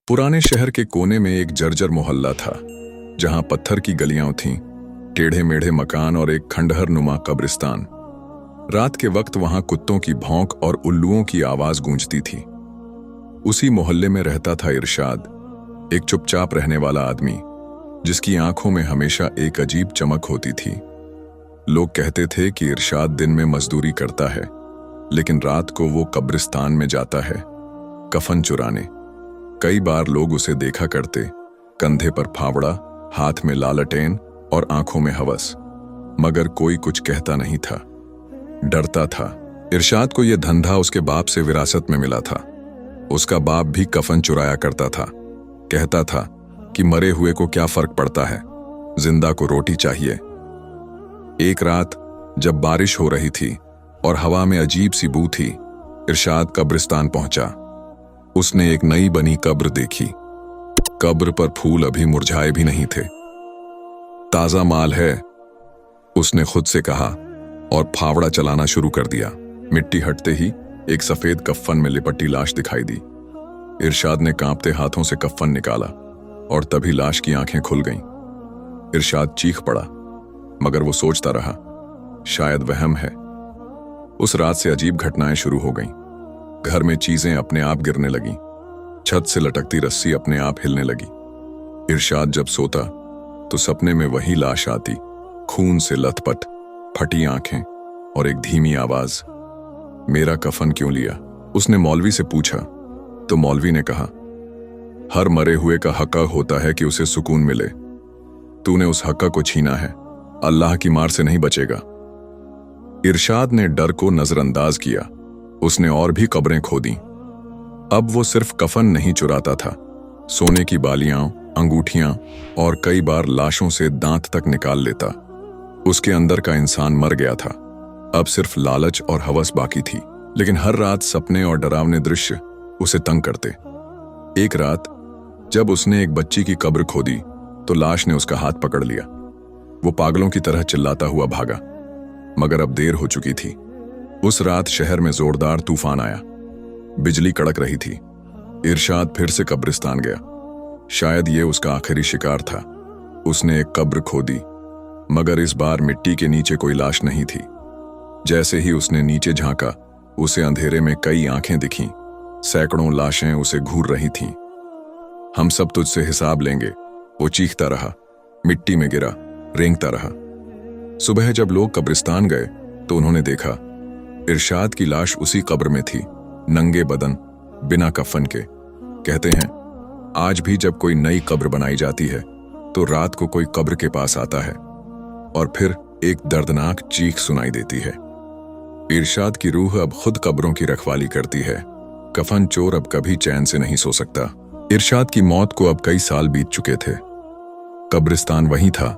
पुराने शहर के कोने में एक जर्जर मोहल्ला था, जहां पत्थर की गलियां थीं, टेढ़े मेढ़े मकान और एक खंडहर नुमा कब्रिस्तान। रात के वक्त वहां कुत्तों की भौंक और उल्लुओं की आवाज गूंजती थी। उसी मोहल्ले में रहता था इरशाद, एक चुपचाप रहने वाला आदमी, जिसकी आंखों में हमेशा एक अजीब चमक होती थी। लोग कहते थे कि इरशाद दिन में मजदूरी करता है, लेकिन रात को वो कब्रिस्तान में जाता है कफन चुराने। कई बार लोग उसे देखा करते, कंधे पर फावड़ा, हाथ में लालटेन और आंखों में हवस, मगर कोई कुछ कहता नहीं था, डरता था। इरशाद को यह धंधा उसके बाप से विरासत में मिला था। उसका बाप भी कफन चुराया करता था। कहता था कि मरे हुए को क्या फर्क पड़ता है, जिंदा को रोटी चाहिए। एक रात जब बारिश हो रही थी और हवा में अजीब सी बू थी, इरशाद कब्रिस्तान पहुंचा। उसने एक नई बनी कब्र देखी। कब्र पर फूल अभी मुरझाए भी नहीं थे। ताजा माल है, उसने खुद से कहा और फावड़ा चलाना शुरू कर दिया। मिट्टी हटते ही एक सफेद कफ्फन में लिपटी लाश दिखाई दी। इरशाद ने कांपते हाथों से कफ्फन निकाला और तभी लाश की आंखें खुल गईं। इरशाद चीख पड़ा, मगर वो सोचता रहा, शायद वहम है। उस रात से अजीब घटनाएं शुरू हो गईं। घर में चीजें अपने आप गिरने लगीं, छत से लटकती रस्सी अपने आप हिलने लगी। इरशाद जब सोता तो सपने में वही लाश आती, खून से लथपथ, फटी आंखें और एक धीमी आवाज, मेरा कफन क्यों लिया? उसने मौलवी से पूछा तो मौलवी ने कहा, हर मरे हुए का हक होता है कि उसे सुकून मिले। तूने उस हक को छीना है, अल्लाह की मार से नहीं बचेगा। इरशाद ने डर को नजरअंदाज किया। उसने और भी कब्रें खोदी। अब वो सिर्फ कफन नहीं चुराता था, सोने की बालियां, अंगूठियां और कई बार लाशों से दांत तक निकाल लेता। उसके अंदर का इंसान मर गया था। अब सिर्फ लालच और हवस बाकी थी। लेकिन हर रात सपने और डरावने दृश्य उसे तंग करते। एक रात जब उसने एक बच्ची की कब्र खोदी तो लाश ने उसका हाथ पकड़ लिया। वो पागलों की तरह चिल्लाता हुआ भागा, मगर अब देर हो चुकी थी। उस रात शहर में जोरदार तूफान आया। बिजली कड़क रही थी। इरशाद फिर से कब्रिस्तान गया। शायद ये उसका आखिरी शिकार था। उसने एक कब्र खोदी, मगर इस बार मिट्टी के नीचे कोई लाश नहीं थी। जैसे ही उसने नीचे झांका, उसे अंधेरे में कई आंखें दिखीं। सैकड़ों लाशें उसे घूर रही थीं। हम सब तुझसे हिसाब लेंगे, वो चीखता रहा, मिट्टी में गिरा, रेंगता रहा। सुबह जब लोग कब्रिस्तान गए तो उन्होंने देखा इरशाद की लाश उसी कब्र में थी, नंगे बदन, बिना कफन के। कहते हैं, आज भी जब कोई नई कब्र बनाई जाती है तो रात को कोई कब्र के पास आता है और फिर एक दर्दनाक चीख सुनाई देती है। इरशाद की रूह अब खुद कब्रों की रखवाली करती है। कफन चोर अब कभी चैन से नहीं सो सकता। इरशाद की मौत को अब कई साल बीत चुके थे। कब्रिस्तान वहीं था,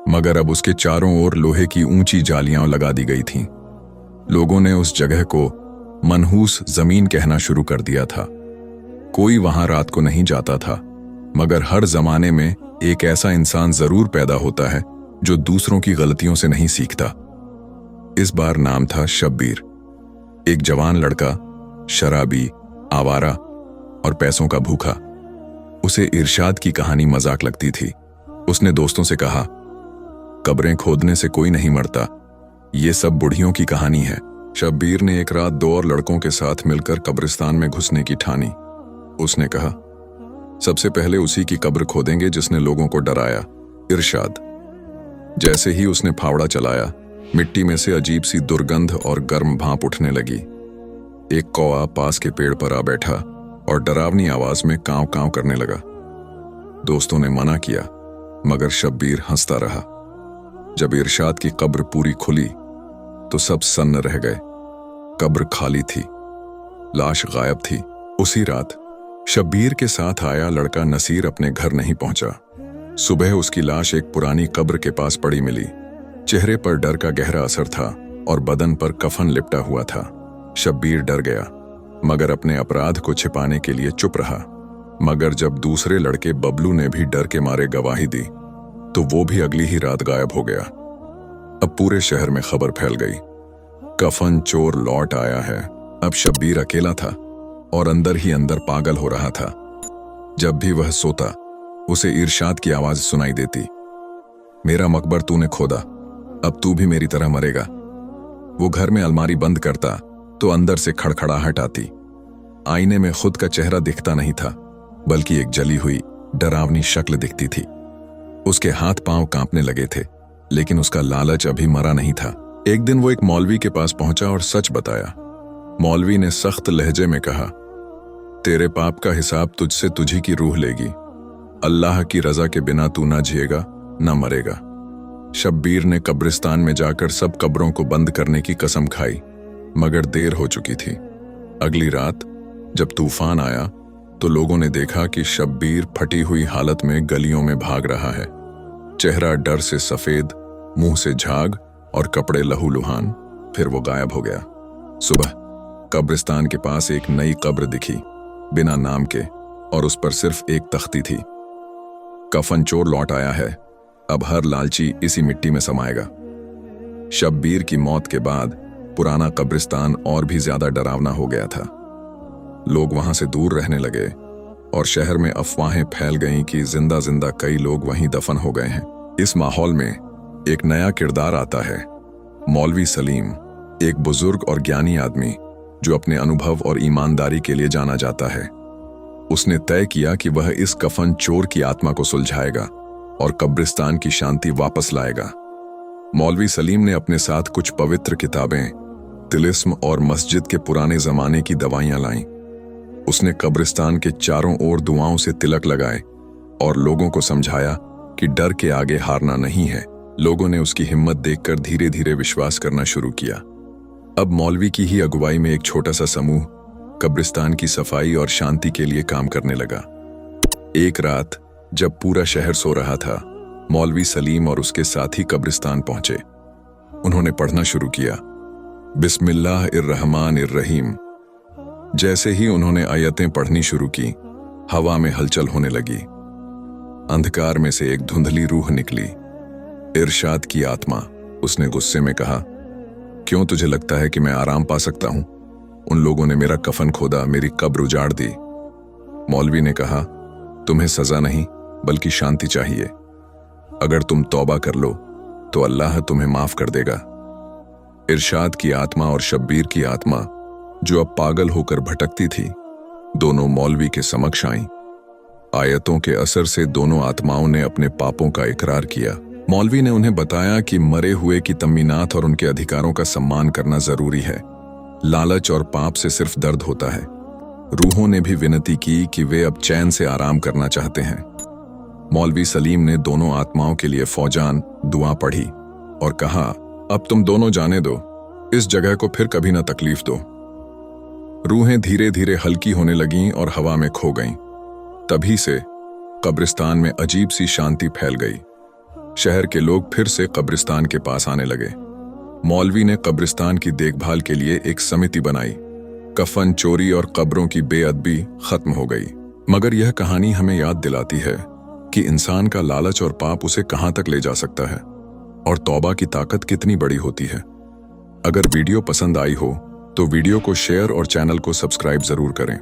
मगर अब उसके चारों ओर लोहे की ऊंची जालियां लगा दी गई थीं। लोगों ने उस जगह को मनहूस जमीन कहना शुरू कर दिया था। कोई वहां रात को नहीं जाता था, मगर हर जमाने में एक ऐसा इंसान जरूर पैदा होता है जो दूसरों की गलतियों से नहीं सीखता। इस बार नाम था शब्बीर। एक जवान लड़का, शराबी, आवारा और पैसों का भूखा। उसे इरशाद की कहानी मजाक लगती थी। उसने दोस्तों से कहा, कब्रें खोदने से कोई नहीं मरता, ये सब बुढ़ियों की कहानी है। शब्बीर ने एक रात 2 और लड़कों के साथ मिलकर कब्रिस्तान में घुसने की ठानी। उसने कहा, सबसे पहले उसी की कब्र खोदेंगे जिसने लोगों को डराया, इरशाद। जैसे ही उसने फावड़ा चलाया, मिट्टी में से अजीब सी दुर्गंध और गर्म भाप उठने लगी। एक कौआ पास के पेड़ पर आ बैठा और डरावनी आवाज में कांव कांव करने लगा। दोस्तों ने मना किया, मगर शब्बीर हंसता रहा। जब इरशाद की कब्र पूरी खुली तो सब सन्न रह गए। कब्र खाली थी, लाश गायब थी। उसी रात शब्बीर के साथ आया लड़का नसीर अपने घर नहीं पहुंचा। सुबह उसकी लाश एक पुरानी कब्र के पास पड़ी मिली। चेहरे पर डर का गहरा असर था और बदन पर कफन लिपटा हुआ था। शब्बीर डर गया, मगर अपने अपराध को छिपाने के लिए चुप रहा। मगर जब दूसरे लड़के बबलू ने भी डर के मारे गवाही दी तो वो भी अगली ही रात गायब हो गया। अब पूरे शहर में खबर फैल गई, कफन चोर लौट आया है। अब शब्बीर अकेला था और अंदर ही अंदर पागल हो रहा था। जब भी वह सोता उसे इरशाद की आवाज सुनाई देती, मेरा मकबर तूने खोदा, अब तू भी मेरी तरह मरेगा। वो घर में अलमारी बंद करता तो अंदर से खड़खड़ाहट आती। आईने में खुद का चेहरा दिखता नहीं था, बल्कि एक जली हुई डरावनी शक्ल दिखती थी। उसके हाथ पांव कांपने लगे थे, लेकिन उसका लालच अभी मरा नहीं था। एक दिन वो एक मौलवी के पास पहुंचा और सच बताया। मौलवी ने सख्त लहजे में कहा, तेरे पाप का हिसाब तुझसे तुझी की रूह लेगी। अल्लाह की रजा के बिना तू ना जिएगा ना मरेगा। शब्बीर ने कब्रिस्तान में जाकर सब कब्रों को बंद करने की कसम खाई, मगर देर हो चुकी थी। अगली रात जब तूफान आया तो लोगों ने देखा कि शब्बीर फटी हुई हालत में गलियों में भाग रहा है। चेहरा डर से सफेद, मुंह से झाग और कपड़े लहूलुहान। फिर वो गायब हो गया। सुबह कब्रिस्तान के पास एक नई कब्र दिखी, बिना नाम के, और उस पर सिर्फ एक तख्ती थी। कफन चोर लौट आया है, अब हर लालची इसी मिट्टी में समाएगा। शब्बीर की मौत के बाद पुराना कब्रिस्तान और भी ज्यादा डरावना हो गया था। लोग वहां से दूर रहने लगे और शहर में अफवाहें फैल गईं कि जिंदा जिंदा कई लोग वहीं दफन हो गए हैं। इस माहौल में एक नया किरदार आता है, मौलवी सलीम, एक बुजुर्ग और ज्ञानी आदमी जो अपने अनुभव और ईमानदारी के लिए जाना जाता है। उसने तय किया कि वह इस कफन चोर की आत्मा को सुलझाएगा और कब्रिस्तान की शांति वापस लाएगा। मौलवी सलीम ने अपने साथ कुछ पवित्र किताबें, तिलिस्म और मस्जिद के पुराने जमाने की दवाइयां लाईं। उसने कब्रिस्तान के चारों ओर दुआओं से तिलक लगाए और लोगों को समझाया कि डर के आगे हारना नहीं है। लोगों ने उसकी हिम्मत देखकर धीरे धीरे विश्वास करना शुरू किया। अब मौलवी की ही अगुवाई में एक छोटा सा समूह कब्रिस्तान की सफाई और शांति के लिए काम करने लगा। एक रात जब पूरा शहर सो रहा था, मौलवी सलीम और उसके साथी कब्रिस्तान पहुंचे। उन्होंने पढ़ना शुरू किया, बिस्मिल्लाहिर्रहमानिर्रहीम। जैसे ही उन्होंने आयतें पढ़नी शुरू की, हवा में हलचल होने लगी। अंधकार में से एक धुंधली रूह निकली। इरशाद की आत्मा, उसने गुस्से में कहा, क्यों तुझे लगता है कि मैं आराम पा सकता हूं? उन लोगों ने मेरा कफन खोदा, मेरी कब्र उजाड़ दी। मौलवी ने कहा, तुम्हें सजा नहीं बल्कि शांति चाहिए। अगर तुम तौबा कर लो तो अल्लाह तुम्हें माफ कर देगा। इरशाद की आत्मा और शब्बीर की आत्मा, जो अब पागल होकर भटकती थी, दोनों मौलवी के समक्ष आईं। आयतों के असर से दोनों आत्माओं ने अपने पापों का इकरार किया। मौलवी ने उन्हें बताया कि मरे हुए की तम्मीनात और उनके अधिकारों का सम्मान करना जरूरी है। लालच और पाप से सिर्फ दर्द होता है। रूहों ने भी विनती की कि वे अब चैन से आराम करना चाहते हैं। मौलवी सलीम ने दोनों आत्माओं के लिए फौजान दुआ पढ़ी और कहा, अब तुम दोनों जाने दो, इस जगह को फिर कभी ना तकलीफ दो। रूहें धीरे धीरे हल्की होने लगीं और हवा में खो गईं। तभी से कब्रिस्तान में अजीब सी शांति फैल गई। शहर के लोग फिर से कब्रिस्तान के पास आने लगे। मौलवी ने कब्रिस्तान की देखभाल के लिए एक समिति बनाई। कफन चोरी और कब्रों की बेअदबी खत्म हो गई। मगर यह कहानी हमें याद दिलाती है कि इंसान का लालच और पाप उसे कहां तक ले जा सकता है और तौबा की ताकत कितनी बड़ी होती है। अगर वीडियो पसंद आई हो तो वीडियो को शेयर और चैनल को सब्सक्राइब जरूर करें।